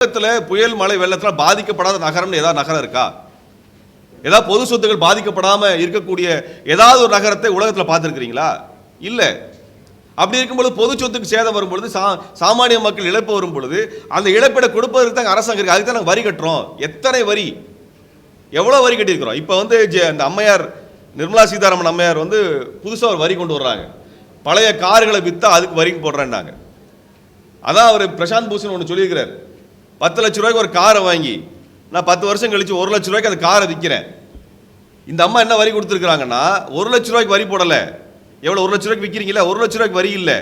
புயல் மழை வெள்ளத்தில் பாதிக்கப்படாத நகரம்னு ஏதாவது நகரம் இருக்கா? ஏதாவது பொது சொத்துக்கள் பாதிக்கப்படாமல் இருக்கக்கூடிய ஏதாவது ஒரு நகரத்தை உலகத்தில் பார்த்துருக்கிறீங்களா? இல்லை. அப்படி இருக்கும்பொழுது பொது சொத்துக்கு சேதம் வரும்பொழுது சாமானிய மக்கள் இழப்பு வரும் பொழுது அந்த இழப்பீடை கொடுப்பதற்கு தான் அரசாங்கம் இருக்குது. அதுக்கு தான் நாங்கள் வரி கட்டுறோம். எத்தனை வரி, எவ்வளோ வரி கட்டியிருக்கிறோம். இப்போ அந்த அம்மையார் நிர்மலா சீதாராமன் அம்மையார் புதுசாக ஒரு வரி கொண்டு வர்றாங்க. பழைய கார்களை விற்றா அதுக்கு வரி போடுறேன்னாங்க. அதான் அவர் பிரசாந்த் பூஷன் ஒன்று சொல்லியிருக்கிறார். 10 லட்ச ரூபாய்க்கு ஒரு காரை வாங்கி நான் 10 வருஷம் கழிச்சு 1 லட்ச ரூபாய்க்கு அந்த காரை விற்கிறேன். இந்த அம்மா என்ன வரி கொடுத்துருக்காங்கன்னா 1 லட்ச ரூபாய்க்கு வரி போடலை. எவ்வளோ 1 லட்ச ரூபாய்க்கு விற்கிறீங்களா? 1 லட்ச ரூபாய்க்கு வரி இல்லை.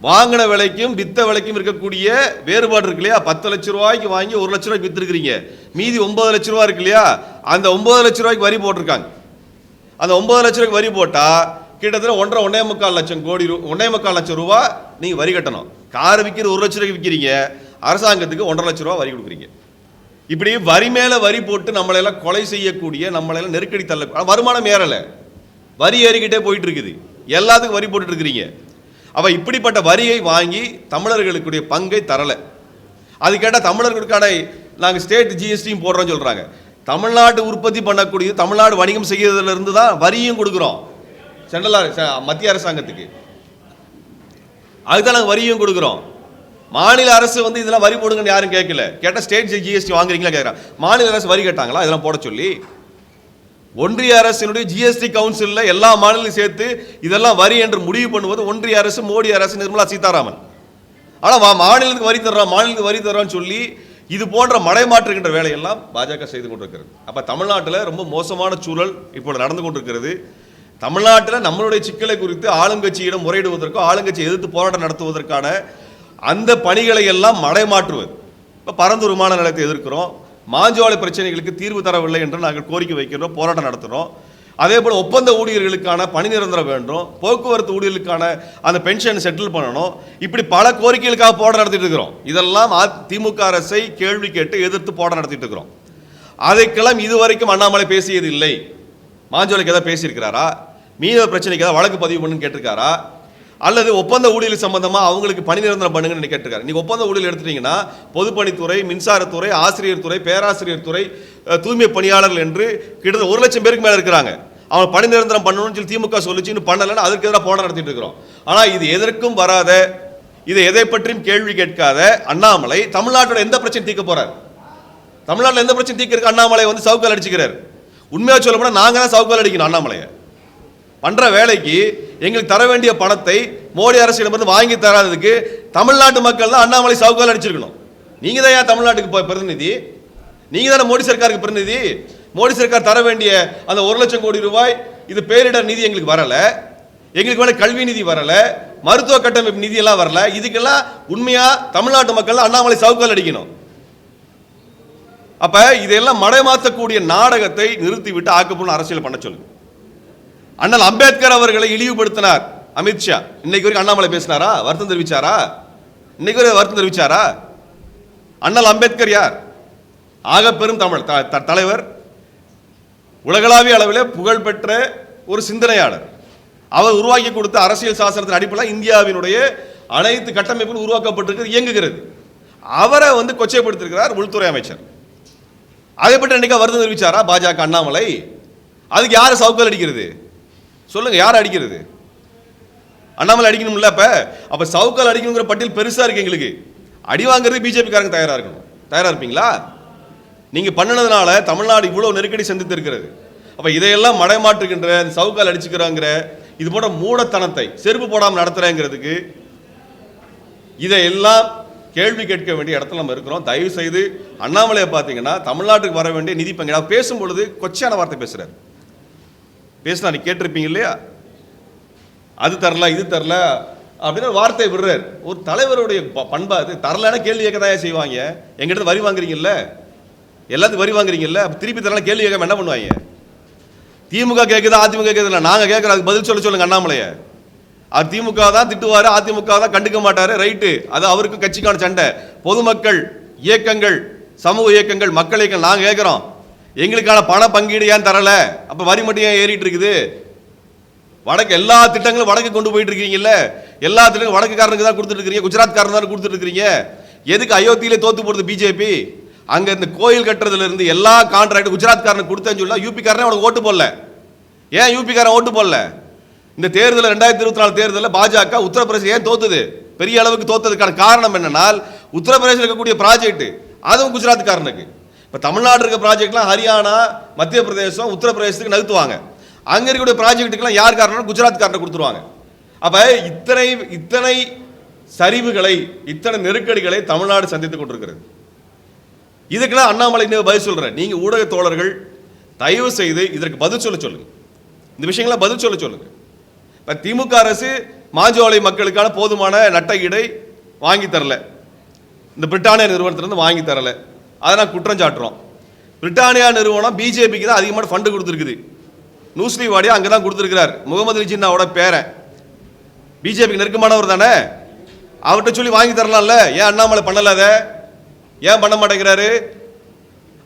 வாங்கின விலைக்கும் வித்த விலைக்கும் இருக்கக்கூடிய வேறுபாடு இருக்கு இல்லையா? 10 லட்ச ரூபாய்க்கு வாங்கி 1 லட்ச ரூபாய்க்கு விற்றுருக்கிறீங்க. மீதி 9 லட்ச ரூபா இருக்கு இல்லையா? அந்த 9 லட்ச ரூபாய்க்கு வரி போட்டிருக்காங்க. அந்த 9 லட்ச ரூபாய்க்கு வரி போட்டால் கிட்டத்தட்ட 1.25 லட்சம் கோடி 1.25 லட்சம் ரூபா நீங்கள் வரி கட்டணும். காரை விற்கிற 1 லட்ச ரூபாய்க்கு விற்கிறீங்க, அரசாங்கத்துக்கு 1.5 லட்ச ரூபா வரி கொடுக்குறீங்க. இப்படி வரி மேலே வரி போட்டு நம்மளையெல்லாம் கொலை செய்யக்கூடிய, நம்மளையெல்லாம் நெருக்கடி தள்ள, வருமானம் ஏறலை, வரி ஏறிக்கிட்டே போயிட்டு இருக்குது. எல்லாத்துக்கும் வரி போட்டுட்டு இருக்கிறீங்க. அப்போ இப்படிப்பட்ட வரியை வாங்கி தமிழர்களுக்குடைய பங்கை தரலை. அது கேட்டால் தமிழர்களுக்கான நாங்கள் ஸ்டேட் ஜிஎஸ்டியும் போடுறோன்னு சொல்கிறாங்க. தமிழ்நாட்டு உற்பத்தி பண்ணக்கூடிய, தமிழ்நாடு வணிகம் செய்யறதுலேருந்து தான் வரியும் கொடுக்குறோம் மத்திய அரசாங்கத்துக்கு. அதுதான் நாங்கள் வரியும் கொடுக்குறோம். மாநில அரசு இதெல்லாம் வரி போடுங்கன்னு யாரும் கேட்கல. கேட்டால் ஸ்டேட் ஜிஎஸ்டி வாங்குறீங்களா கேட்குறாங்க. மாநில அரசு வரி கேட்டாங்களா இதெல்லாம் போட சொல்லி? ஒன்றிய அரசினுடைய ஜிஎஸ்டி கவுன்சிலில் எல்லா மாநிலத்தையும் சேர்த்து இதெல்லாம் வரி என்று முடிவு பண்ணுவது ஒன்றிய அரசு, மோடி அரசு, நிர்மலா சீதாராமன். ஆனால் மாநிலத்துக்கு வரி தர்றோம், மாநிலத்துக்கு வரி தர்றோம்னு சொல்லி இது போன்ற மடைமாற்றுகின்ற வேலையெல்லாம் பாஜக செய்து கொண்டிருக்கிறது. அப்போ தமிழ்நாட்டில் ரொம்ப மோசமான சூழல் இப்போ நடந்து கொண்டிருக்கிறது. தமிழ்நாட்டில் நம்மளுடைய சிக்கலை குறித்து ஆளுங்கட்சியிடம் முறையிடுவதற்கோ ஆளுங்கட்சியை எதிர்த்து போராட்டம் நடத்துவதற்கான அந்த பணிகளை எல்லாம் மடைமாற்றுவது. இப்போ பரந்தூர் விமான நிலையத்தை எதிர்க்கிறோம், மாஞ்சோலை பிரச்சனைகளுக்கு தீர்வு தரவில்லை என்று நாங்கள் கோரிக்கை வைக்கிறோம், போராட்டம் நடத்துகிறோம். அதே போல் ஒப்பந்த ஊழியர்களுக்கான பணி நிரந்தரம் வேண்டும், போக்குவரத்து ஊழியர்களுக்கான அந்த பென்ஷன் செட்டில் பண்ணணும். இப்படி பல கோரிக்கைகளுக்காக போராட்டம் நடத்திட்டு இருக்கிறோம். இதெல்லாம் திமுக அரசை கேள்வி கேட்டு எதிர்த்து போராட்டம் நடத்திட்டு இருக்கிறோம். அதைக்கெல்லாம் இதுவரைக்கும் அண்ணாமலை பேசியது இல்லை. மாஞ்சோலைக்கு ஏதாவது பேசியிருக்கிறாரா? மீனவ பிரச்சனைக்கு ஏதாவது வழக்கு பதிவு பண்ணுன்னு கேட்டிருக்காரா? அல்லது ஒப்பந்த ஊழியர் சம்பந்தமாக அவங்களுக்கு பணி நிரந்தரம் பண்ணுங்கன்னு கேட்டிருக்காரு. நீங்கள் ஒப்பந்த ஊழியர் எடுத்துட்டீங்கன்னா பொதுப்பணித்துறை, மின்சாரத்துறை, ஆசிரியர் துறை, பேராசிரியர் துறை, தூய்மை பணியாளர்கள் என்று கிட்டத்தட்ட 1 லட்சம் பேருக்கு மேலே இருக்கிறாங்க. அவங்க பணி நிரந்தரம் பண்ணணும்னு சொல்லி திமுக சொல்லிச்சு, இன்னும் பண்ணலைன்னு அதுக்கு எதிராக போராட்டம் நடத்திட்டு இருக்கிறோம். ஆனால் இது எதற்கும் வராத, இதை எதை பற்றியும் கேள்வி கேட்காத அண்ணாமலை தமிழ்நாட்டோட எந்த பிரச்சனை தீர்க்க போறார்? தமிழ்நாட்டில் எந்த பிரச்சனை தீர்க்க அண்ணாமலை சவுக்கால் அடிச்சுக்கிறார். உண்மையாக சொல்ல போனால் நாங்கள் தான் சவுக்கால் அடிக்கணும். அண்ணாமலையை பண்ற வேலைக்கு எங்களுக்கு தர வேண்டிய பணத்தை மோடி அரசிடமிருந்து வாங்கி தராததுக்கு தமிழ்நாட்டு மக்கள் தான் அண்ணாமலை சவுக்கால் அடிச்சிருக்கணும். நீங்க தான் ஏன் தமிழ்நாட்டுக்கு பிரதிநிதி? நீங்க தானே மோடி சர்க்காருக்கு பிரதிநிதி. மோடி சர்க்கார் தர வேண்டிய அந்த 1 லட்சம் கோடி ரூபாய் இது பேரிடர் நிதி எங்களுக்கு வரல, எங்களுக்கு வேண்டிய கல்வி நிதி வரல, மருத்துவ கட்டமைப்பு நிதி எல்லாம் வரல. இதுக்கெல்லாம் உண்மையா தமிழ்நாட்டு மக்கள் அண்ணாமலை சவுக்கால் அடிக்கணும். அப்ப இதெல்லாம் மடைமாற்றக்கூடிய நாடகத்தை நிறுத்திவிட்டு ஆக்கப்பூர்வ அரசியல் பண்ண சொல்லுங்க. அண்ணல் அம்பேத்கர் அவர்களை இழிவுபடுத்தினார் அமித்ஷா. இன்னைக்கு வரைக்கும் அண்ணாமலை பேசினாரா? வருத்தம் தெரிவிச்சாரா? இன்னைக்கு வரை வருத்தம் தெரிவிச்சாரா? அண்ணல் அம்பேத்கர் யார்? ஆக பெரும் தமிழ் தலைவர், உலகளாவிய அளவில் புகழ்பெற்ற ஒரு சிந்தனையாளர். அவர் உருவாக்கி கொடுத்த அரசியல் சாசனத்தின் அடிப்படையில் இந்தியாவினுடைய அனைத்து கட்டமைப்புகளும் உருவாக்கப்பட்டிருக்கிறது, இயங்குகிறது. அவரை கொச்சைப்படுத்திருக்கிறார் உள்துறை அமைச்சர். அதை பற்றி இன்னைக்கு வருத்தம் தெரிவிச்சாரா பாஜக அண்ணாமலை? அதுக்கு யார் சவுக்கால் அடிக்கிறது சொல்லுங்க? யார் அடிக்கிறது? அண்ணாமலை அடிக்கணும்ல. அப்ப சவுக்கால் அடிக்கணுங்கிற பட்டியல் பெருசா இருக்கு. எங்களுக்கு அடி வாங்குறது பிஜேபி காரங்க தயாரா இருக்கணும். தயாரா இருப்பீங்களா? நீங்க பண்ணனதுனால தமிழ்நாடு இவ்வளவு நெருக்கடி சந்தித்து இருக்கிறது. அப்ப இதையெல்லாம் மடைமாற்றுகின்ற சவுக்கால் அடிச்சுக்கிறாங்கிற இது போன்ற மூடத்தனத்தை செருப்பு போடாமல் நடத்துறேங்கிறதுக்கு இதையெல்லாம் கேள்வி கேட்க வேண்டிய இடத்துல நம்ம இருக்கிறோம். தயவு செய்து அண்ணாமலையை பார்த்தீங்கன்னா தமிழ்நாட்டுக்கு வர வேண்டிய நிதி பங்கு பேசும்பொழுது கொச்சையான வார்த்தை பேசுறாரு. பேசினா நீ கேட்டிருப்பீங்க இல்லையா? அது தரல, இது தரல அப்படின்னு வார்த்தை விடுறாரு. ஒரு தலைவருடைய பண்பா அது. தரலன்னா கேள்வி கேட்க தான் செய்வாங்க. எங்கிட்ட வரி வாங்குறீங்கல்ல, எல்லாத்துக்கும் வரி வாங்குறீங்கல்ல, திருப்பி தரலாம் கேள்வி கேட்க என்ன பண்ணுவாங்க? திமுக கேட்குது, அதிமுக கேட்குது, நாங்கள் கேட்குறோம், அதுக்கு பதில் சொல்லுங்க அண்ணாமலையை. அது திமுக தான் திட்டுவாரு, அதிமுக தான் கண்டுக்க மாட்டாரு, ரைட்டு, அது அவருக்கு கட்சிக்கான சண்டை. பொதுமக்கள் இயக்கங்கள், சமூக இயக்கங்கள், மக்கள் இயக்கம் நாங்கள் கேட்குறோம், எங்களுக்கான பண பங்கீடு ஏன் தரல? அப்போ வரி மட்டும் ஏன் ஏறிட்டு இருக்குது? வடக்கு எல்லா திட்டங்களும் வடக்கு கொண்டு போயிட்டு இருக்கீங்கல்ல, எல்லா திட்டங்களும் வடக்குக்காரனுக்கு தான் கொடுத்துட்டு இருக்கிறீங்க, குஜராத்காரன் தான் கொடுத்துட்டு இருக்கிறீங்க. எதுக்கு அயோத்தியிலே தோத்து போடுது பிஜேபி? அங்க இருந்து கோயில் கட்டுறதுல இருந்து எல்லா கான்ட்ராக்ட் குஜராத்காரனுக்கு கொடுத்தேன்னு சொல்லி யூபிக்காரனே அவனுக்கு ஓட்டு போடல. ஏன் யூபிக்காரன் ஓட்டு போடல? இந்த தேர்தல் 2024 தேர்தலில் பாஜக உத்தரப்பிரதேசம் ஏன் தோத்துது? பெரிய அளவுக்கு தோத்ததுக்கான காரணம் என்னன்னால் உத்தரப்பிரதேசத்தில் இருக்கக்கூடிய ப்ராஜெக்ட் அதுவும் குஜராத்காரனுக்கு. இப்போ தமிழ்நாடு இருக்க ப்ராஜெக்ட்லாம் ஹரியானா, மத்திய பிரதேசம், உத்தரப்பிரதேசத்துக்கு நகர்த்துவாங்க. அங்கே இருக்கக்கூடிய ப்ராஜெக்ட்டுக்கெல்லாம் யார் காரணம்? குஜராத்காரனை கொடுத்துருவாங்க. அப்போ இத்தனை சரிவுகளை, இத்தனை நெருக்கடிகளை தமிழ்நாடு சந்தித்துக் கொண்டிருக்கிறது. இதுக்கெல்லாம் அண்ணாமலை பதில் சொல்றேன். நீங்க ஊடக தோழர்கள் தயவு செய்து இதற்கு பதில் சொல்லுங்க. இந்த விஷயங்களை பதில் சொல்லுங்க. இப்ப திமுக அரசு மாஞ்சோலை மக்களுக்கான போதுமான நட்டஈடை வாங்கி தரல. இந்த பிரிட்டானியா நிறுவனத்திலிருந்து வாங்கி தரல. அதை நான் குற்றம் சாட்டுறோம். பிரிட்டானியா நிறுவனம் பிஜேபிக்கு தான் அதிகமான ஃபண்டு கொடுத்துருக்குது. நூஸ்லி வாடியா அங்கே தான் கொடுத்துருக்கிறார். முகமது அலி ஜின்னாவோட பேரன் பிஜேபிக்கு நெருக்கமானவர் தானே, அவர்கிட்ட சொல்லி வாங்கி தரலாம்ல. ஏன் அண்ணாமலை பண்ணல? அதை ஏன் பண்ண மாட்டேங்கிறாரு?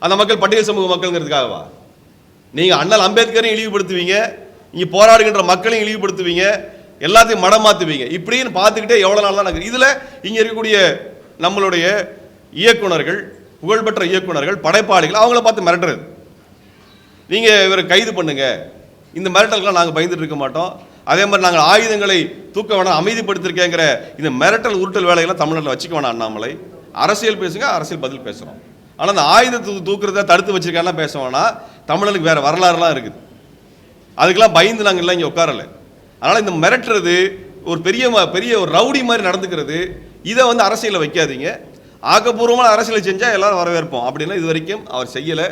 அந்த மக்கள் பட்டியல் சமூக மக்கள்ங்கிறதுக்காகவா? நீங்க அண்ணல் அம்பேத்கரையும் இழிவுபடுத்துவீங்க, இங்க போராடுகின்ற மக்களையும் இழிவுபடுத்துவீங்க, எல்லாத்தையும் மடம் மாத்துவீங்க. இப்படின்னு பார்த்துக்கிட்டே எவ்வளவு நாள் தான் இதுல இங்க இருக்கக்கூடிய நம்மளுடைய இயக்குனர்கள், புகழ்பெற்ற இயக்குனர்கள், படைப்பாளிகள் அவங்கள பார்த்து மிரட்டுறது. நீங்க இவரை கைது பண்ணுங்க, இந்த மிரட்டல்கள்லாம் நாங்கள் பயந்துட்டு இருக்க மாட்டோம். அதே மாதிரி நாங்கள் ஆயுதங்களை தூக்க வேணாம், அமைதிப்படுத்திருக்கேங்கிற இந்த மிரட்டல் உருட்டல் வேலையெல்லாம் தமிழ்நாட்டில் வச்சுக்க வேணாம். அண்ணாமலை அரசியல் பேசுங்க, அரசியல் பதில் பேசுகிறோம். ஆனால் அந்த ஆயுதத்தை தூக்குறத தடுத்து வச்சிருக்கேன்லாம் பேச வேணாம். தமிழனுக்கு வேற வரலாறுலாம் இருக்குது. அதுக்கெல்லாம் பயந்து நாங்கள் எல்லாம் இங்கே உட்காரல. அதனால் இந்த மிரட்டுறது ஒரு பெரிய ஒரு ரவுடி மாதிரி நடந்துக்கிறது, இதை அரசியலில் வைக்காதீங்க. ஆக்கப்பூர்வமான அரசியலை செஞ்சால் எல்லாரும் வரவேற்போம். அப்படின்னா இது வரைக்கும் அவர் செய்யலை.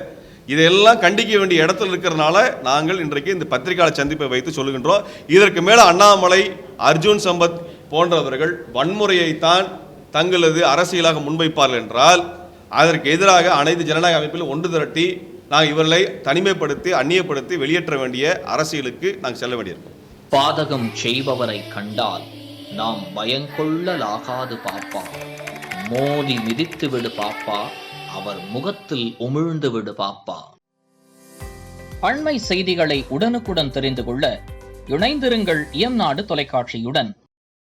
இதையெல்லாம் கண்டிக்க வேண்டிய இடத்துல இருக்கிறதுனால நாங்கள் இன்றைக்கு இந்த பத்திரிகையாளர் சந்திப்பை வைத்து சொல்லுகின்றோம். இதற்கு மேலே அண்ணாமலை, அர்ஜுன் சம்பத் போன்றவர்கள் வன்முறையைத்தான் தங்களது அரசியலாக முன்வைப்பார்கள் என்றால் அதற்கு எதிராக அனைத்து ஜனநாயக அமைப்பில் ஒன்று திரட்டி நாங்கள் இவர்களை தனிமைப்படுத்தி, அந்நியப்படுத்தி வெளியேற்ற வேண்டிய அரசியலுக்கு நாங்கள் செல்ல வேண்டியிருக்கோம். பாதகம் செய்பவரை கண்டால் நாம் பயங்கொள்ளலாகாது பாப்பா, மோதி மிதித்து விடு பாப்பா, அவர் முகத்தில் உமிழ்ந்து விடு பாப்பா. அண்மை செய்திகளை உடனுக்குடன் தெரிந்து கொள்ள இணைந்திருங்கள் இயம்நாடு தொலைக்காட்சியுடன்.